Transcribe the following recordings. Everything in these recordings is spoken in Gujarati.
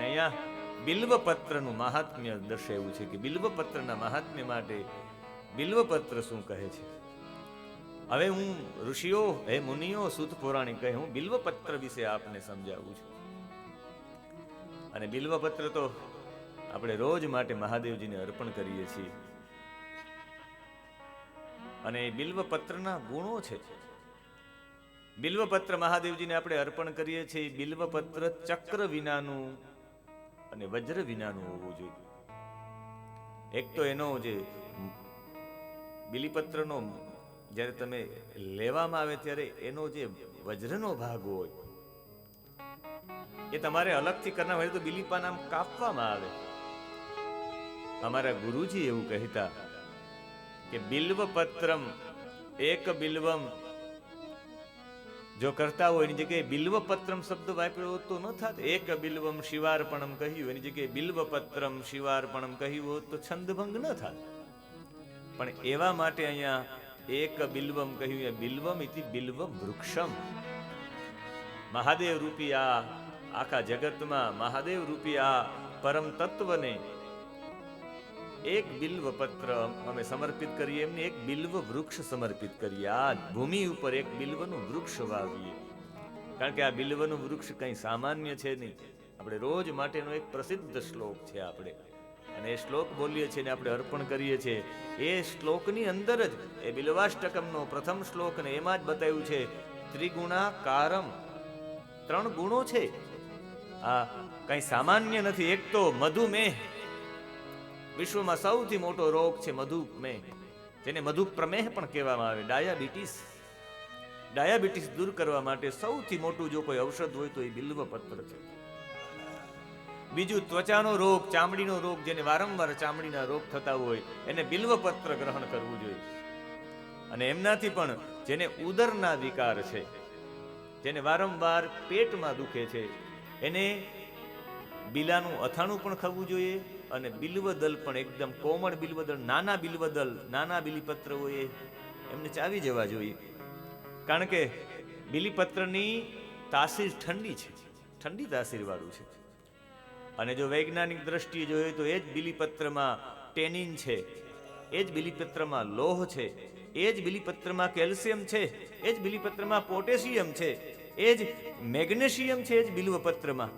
અહીંયા બિલ્વપત્રનું મહાત્મ્ય દર્શાવ્યું છે કે બિલ્વપત્રના મહાત્મ્ય માટે બિલ્વપત્ર શું કહે છે. હવે હું ઋષિઓ, હે મુનિઓ, સૂત પૌરાણિક કહે, હું બિલ્વપત્ર વિશે આપને સમજાવું છું. અને બિલ્વપત્ર તો આપણે રોજ માટે મહાદેવજીને અર્પણ કરીએ છીએ. અને બિલ્વપત્રના ગુણો છે. બિલ્વપત્ર મહાદેવજીને આપણે અર્પણ કરીએ છીએ. બિલ્વપત્ર ચક્ર વિનાનું અને વજ્ર વિનાનું હોવું જોઈએ. એક તો એનો જે બિલીપત્રનો જ્યારે તમે લેવામાં આવે ત્યારે એનો જે વજ્રનો ભાગ હોય એ તમારે અલગથી કરના હોય તો બિલીપા નામ કાપવામાં આવે. અમારા ગુરુજી એવું કહેતા કે બિલ્વપત્રમ એક બિલ્વમ જો કરતા હોય એની જગ્યાએ બિલ્વપત્રમ શબ્દ વાપર્યો તો ન થાત. એક બિલ્વમ શિવાર્પણમ કહ્યું એની જગ્યાએ બિલ્વપત્રમ શિવાર્પણમ કહ્યું હોત તો છંદભંગ ન થાત. પણ એવા માટે અહીંયા એક બિલ્વમ કહ્યું. બિલ્વમ ઇતિ બિલ્વ વૃક્ષમ. મહાદેવ રૂપી આ આખા જગતમાં મહાદેવ રૂપી આ પરમ તત્વને એક બિલ્વપત્ર અમે સમર્પિત કરીએ, એમને એક બિલ્વ વૃક્ષ સમર્પિત કરીએ. આ ભૂમિ ઉપર એક બિલ્વનું વૃક્ષ વાવીએ. કારણ કે આ બિલ્વનું વૃક્ષ કંઈ સામાન્ય છે નહીં. આપણે રોજ માટેનો એક પ્રસિદ્ધ શ્લોક છે આપણે, અને એ શ્લોક બોલીએ છીએ ને આપણે અર્પણ કરીએ છીએ. એ શ્લોકની અંદર જ એ બિલ્વાષ્ટકમનો પ્રથમ શ્લોક ને એમાં જ બતાવ્યું છે ત્રિગુણાકારમ. 3 ગુણો છે. આ કંઈ સામાન્ય નથી. એક તો મધુમેહ, વિશ્વમાં સૌથી મોટો રોગ છે મધુમેહ, જેને મધુ પ્રમેહ પણ કહેવામાં આવે. ડાયાબિટીસ દૂર કરવા માટે સૌથી મોટું જો કોઈ ઔષધ હોય તો એ બિલ્વપત્ર છે. બીજું ત્વચાનો રોગ, ચામડીનો રોગ, જેને વારંવાર ચામડીના રોગ થતા હોય એને બિલ્વપત્ર ગ્રહણ કરવું જોઈએ. અને એમનાથી પણ જેને ઉદરના વિકાર છે, જેને વારંવાર પેટમાં દુખે છે, એને બિલાનું અથાણું પણ ખાવું જોઈએ. અને બિલ્વદલ પણ એકદમ કોમળ બિલ્વદલ, નાના બિલ્વદલ, નાના બિલીપત્ર હોય એમને ચાવી જવા જોઈએ. કારણ કે બિલીપત્રની તાસીર ઠંડી છે, ઠંડી તાસીર વાળું છે. અને જો વૈજ્ઞાનિક દ્રષ્ટિએ જોઈએ તો એ જ બિલીપત્રમાં ટેનિન છે, એ જ બિલીપત્રમાં લોહ છે, એ જ બિલીપત્રમાં કેલ્શિયમ છે, એ જ બિલીપત્રમાં પોટેશિયમ છે, એ જ મેગ્નેશિયમ છે, એ જ બિલ્વપત્રમાં.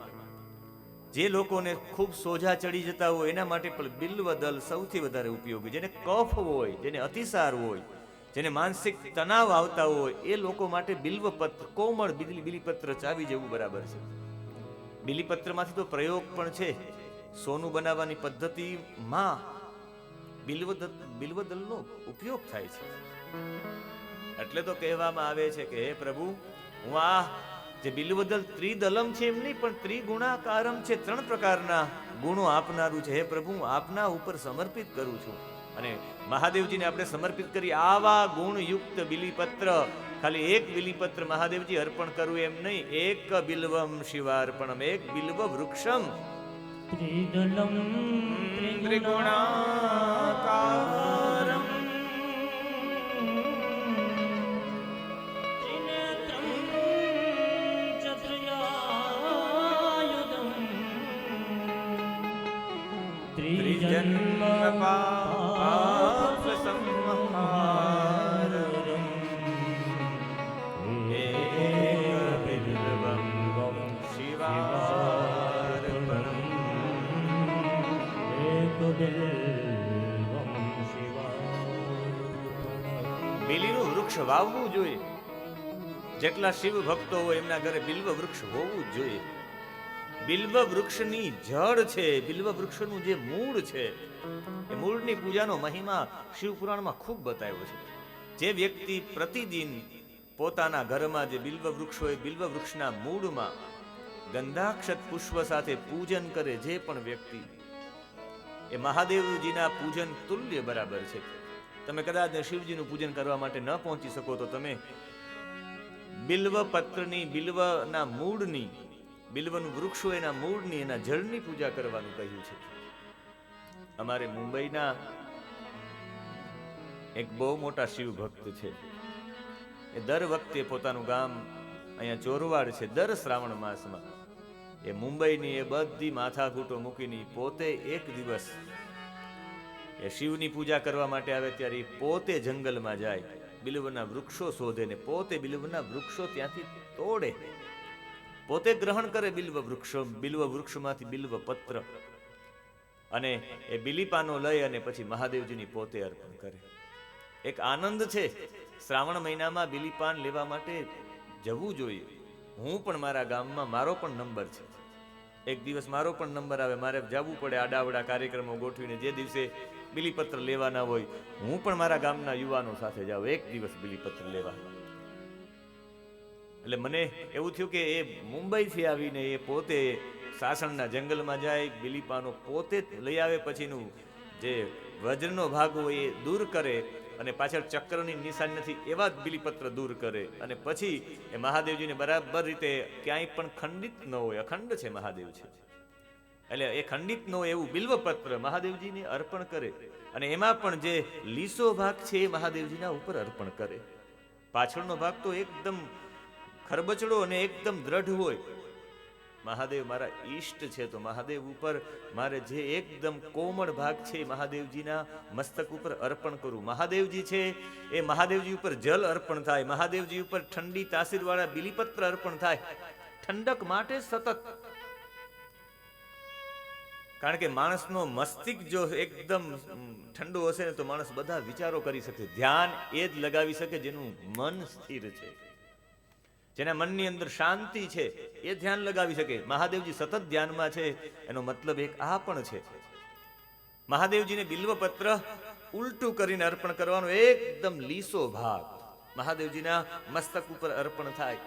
જે લોકોને ખૂબ સોજા ચડી જતા હોય એના માટે પણ બિલ્વદલ સૌથી વધારે ઉપયોગી. જેને કફ હોય, જેને અતિસાર હોય, જેને માનસિક તણાવ આવતા હોય એ લોકો માટે બિલ્વપત્ર, કોમળ બિલીપત્ર ચાવી જેવું બરાબર છે. બિલીપત્રમાંથી તો પ્રયોગ પણ છે. સોનું બનાવવાની પદ્ધતિમાં બિલ્વદલનો ઉપયોગ થાય છે. એટલે તો કહેવામાં આવે છે કે હે પ્રભુ, હું આ જે બિલ્વદલ ત્રિદલમ છે એમ નહીં પણ ત્રિગુણાકારમ છે, 3 પ્રકારના ગુણો આપનારું છે. હે પ્રભુ, હું આપના ઉપર સમર્પિત કરું છું. અને મહાદેવજીને આપણે સમર્પિત કરી આવા ગુણયુક્ત બિલીપત્ર, ખાલી એક બિલીપત્ર મહાદેવજી અર્પણ કરવું એમ નહીં, એક બિલ્વમ શિવાર્પણમ, એક બિલ્વ વૃક્ષમ ત્રિદલમ ત્રિગુણાકારમ ત્રિજન્મ પાપ સંહારમ એક બિલ્વમ શિવાર્પણમ. બિલીનું વૃક્ષ વાવવું જોઈએ. જેટલા શિવ ભક્તો હોય એમના ઘરે બિલ્વ વૃક્ષ હોવું જ જોઈએ. બિલ્વ વૃક્ષની જડ છે, બિલ્વ વૃક્ષનું જે મૂળ છે, એ મૂળની પૂજાનો મહિમા શિવ પુરાણમાં ખૂબ બતાવ્યો છે. જે વ્યક્તિ પ્રતિદિન પોતાના ઘરમાં જે બિલ્વ વૃક્ષ હોય, બિલ્વ વૃક્ષના મૂળમાં ગંધાક્ષત પુષ્પ સાથે પૂજન કરે જે પણ વ્યક્તિ, એ મહાદેવજીના પૂજન તુલ્ય બરાબર છે. તમે કદાચ શિવજીનું પૂજન કરવા માટે ન પહોંચી શકો તો તમે બિલ્વપત્રની, બિલ્વના મૂળની, બિલ્વનું વૃક્ષ હોય એના મૂળની, એના જળની પૂજા કરવાનું કહ્યું છે. અમારે મુંબઈના એક બહુ મોટા શિવ ભક્ત છે. એ દર વખતે પોતાનું ગામ અહીંયા ચોરવાડ છે, દર શ્રાવણ માસમાં એ મુંબઈની એ બધી માથાકૂટો મૂકીને પોતે એક દિવસ એ શિવની પૂજા કરવા માટે આવે ત્યારે ઈ પોતે જંગલમાં જાય, બિલ્વના વૃક્ષો શોધે ને પોતે બિલ્વના વૃક્ષો ત્યાંથી તોડે, પોતે ગ્રહણ કરે બિલ્વ વૃક્ષમાંથી બિલ્વ પત્ર, અને એ બિલીપાનો લઈ અને પછી મહાદેવજીની પોતે અર્પણ કરે. એક આનંદ છે શ્રાવણ મહિનામાં બિલીપાન લેવા માટે જવું જોઈએ. હું પણ મારા ગામમાં મારો પણ નંબર છે, એક દિવસ મારો પણ નંબર આવે, મારે જવું પડે આડાવડા કાર્યક્રમો ગોઠવીને, જે દિવસે બિલીપત્ર લેવાના હોય હું પણ મારા ગામના યુવાનો સાથે જાઉં એક દિવસ બિલીપત્ર લેવા. એટલે મને એવું થયું કે એ મુંબઈથી આવીને એ પોતે સાસણના જંગલમાં જાય, બિલીપાનો પોતે જ લઈ આવે, પછીનું જે વજ્રનો ભાગ હોય એ દૂર કરે અને પાછળ ચક્રની નિશાની નથી એવા જ બિલીપત્ર દૂર કરે, અને પછી એ મહાદેવજીને બરાબર રીતે ક્યાંય પણ ખંડિત ન હોય, અખંડ છે મહાદેવ છે, એટલે એ ખંડિત ન હોય એવું બિલ્વપત્ર મહાદેવજીને અર્પણ કરે, અને એમાં પણ જે લીસો ભાગ છે એ મહાદેવજીના ઉપર અર્પણ કરે. પાછળનો ભાગ તો એકદમ ખરબચડો અને એકદમ દ્રઢ હોય. મહાદેવ મારા ઈષ્ટ છે, તો મહાદેવ ઉપર મારે જે એકદમ કોમળ ભાગ છે મહાદેવજીના મસ્તક ઉપર અર્પણ કરું. મહાદેવજી છે એ મહાદેવજી ઉપર જલ અર્પણ થાય, મહાદેવજી ઉપર ઠંડી તાસીરવાળા બિલીપત્ર અર્પણ થાય, ઠંડક માટે સતત. કારણ કે માણસનો મસ્તિષ્ક જો એકદમ ઠંડુ હશે ને તો માણસ બધા વિચારો કરી શકે. ધ્યાન એ જ લગાવી શકે જેનું મન સ્થિર છે, જેના મનની અંદર શાંતિ છે, એ ધ્યાન લગાવી શકે. મહાદેવજી સતત ધ્યાનમાં છે, એનો મતલબ એક આ પણ છે. મહાદેવજીને બિલ્વપત્ર ઉલટું કરીને અર્પણ કરવાનો એકદમ લીસો ભાગ મહાદેવજીના મસ્તક ઉપર અર્પણ થાય.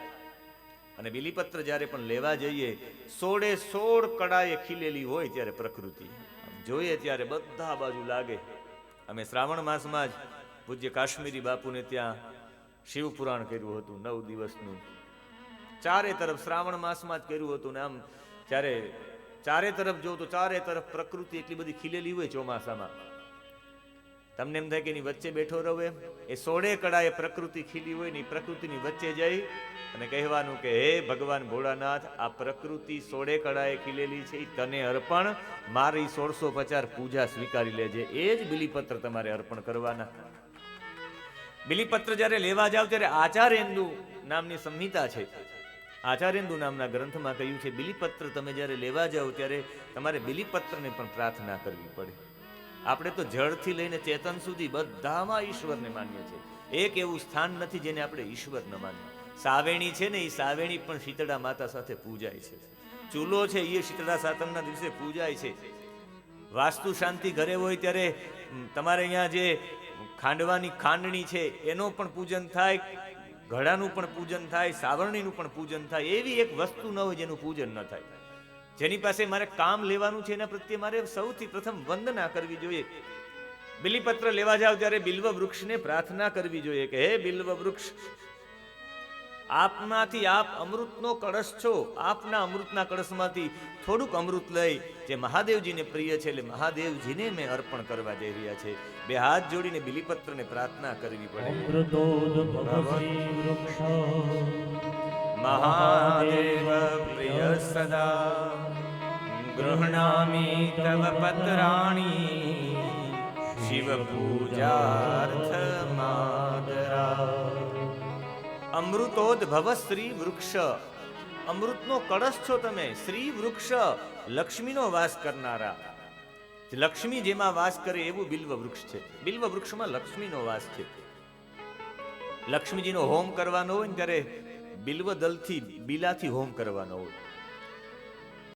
અને બિલીપત્ર જ્યારે પણ લેવા જઈએ 16 કડાએ ખીલેલી હોય ત્યારે પ્રકૃતિ જોઈએ ત્યારે બધા બાજુ લાગે. અમે શ્રાવણ માસમાં જ પૂજ્ય કાશ્મીરી બાપુને ત્યાં શિવ પુરાણ કર્યું હતું 9 દિવસનું, ચારે તરફ શ્રાવણ માસમાં જ કર્યું હતું. ને આમ ત્યારે ચારે તરફ જો તો ચારે તરફ પ્રકૃતિ એટલી બધી ખીલેલી હોય ચોમાસામાં, તમને એમ થાય કે એની વચ્ચે બેઠો રહો. એમ એ 16 કડાએ પ્રકૃતિ ખીલી હોય ને એ પ્રકૃતિની વચ્ચે જઈ અને કહેવાનું કે હે ભગવાન ભોળાનાથ, આ પ્રકૃતિ 16 કડાએ ખીલેલી છે, તને અર્પણ, મારી 1650 પૂજા સ્વીકારી લેજે. એ જ બિલીપત્ર તમારે અર્પણ કરવાના. બિલીપત્ર જ્યારે લેવા જાવ ત્યારે આચાર્યેન્દુ નામની સંહિતા છે, આચાર્યેન્દુ નામના ગ્રંથમાં કહ્યું છે બિલીપત્ર તમે જ્યારે લેવા જાવ ત્યારે તમારે બિલીપત્રને પણ પ્રાર્થના કરવી પડે. આપણે તો જળથી લઈને ચેતન સુધી બધામાં ઈશ્વરને માનીએ છીએ, એક એવું સ્થાન નથી જેને આપણે ઈશ્વર ન માનીએ. સાવેણી છે ને, એ સાવેણી પણ શીતળા માતા સાથે પૂજાય છે. ચૂલો છે એ શીતળા સાતમના દિવસે પૂજાય છે. વાસ્તુ શાંતિ ઘરે હોય ત્યારે તમારે અહીંયા જે ખાંડવાની ખાંડણી છે એનો પણ પૂજન થાય, ઘડાનું પણ પૂજન થાય, સાવરણીનું પણ પૂજન થાય. એવી એક વસ્તુ ન હોય જેનું પૂજન ન થાય. જેની પાસે મારે કામ લેવાનું છે એના પ્રત્યે મારે સૌથી પ્રથમ વંદના કરવી જોઈએ. બિલીપત્ર લેવા જાવ ત્યારે બિલ્વ વૃક્ષને પ્રાર્થના કરવી જોઈએ કે હે બિલ્વ વૃક્ષ, આપમાંથી આપ અમૃતનો કળશ છો, આપના અમૃતના કળશમાંથી થોડુંક અમૃત લઈ જે મહાદેવજીને પ્રિય છે એટલે મહાદેવજીને મેં અર્પણ કરવા જઈ રહ્યા છે. બે હાથ જોડીને બિલીપત્રને પ્રાર્થના કરવી પડે. મહાદેવ પ્રિય સદા ગૃહણામિ તવ પત્રાણી શિવ પૂજાર્થ માદરા. અમૃતોદ્ભવ શ્રી વૃક્ષ, અમૃતનો કળશ છો તમે. શ્રી વૃક્ષ, લક્ષ્મીનો વાસ કરનારા, લક્ષ્મી જેમાં વાસ કરે એવું બિલ્વ વૃક્ષ છે. બિલ્વ વૃક્ષમાં લક્ષ્મીનો વાસ છે. લક્ષ્મીજીનો હોમ કરવાનો હોય ને ત્યારે બિલ્વ દલથી બીલાથી હોમ કરવાનો હોય.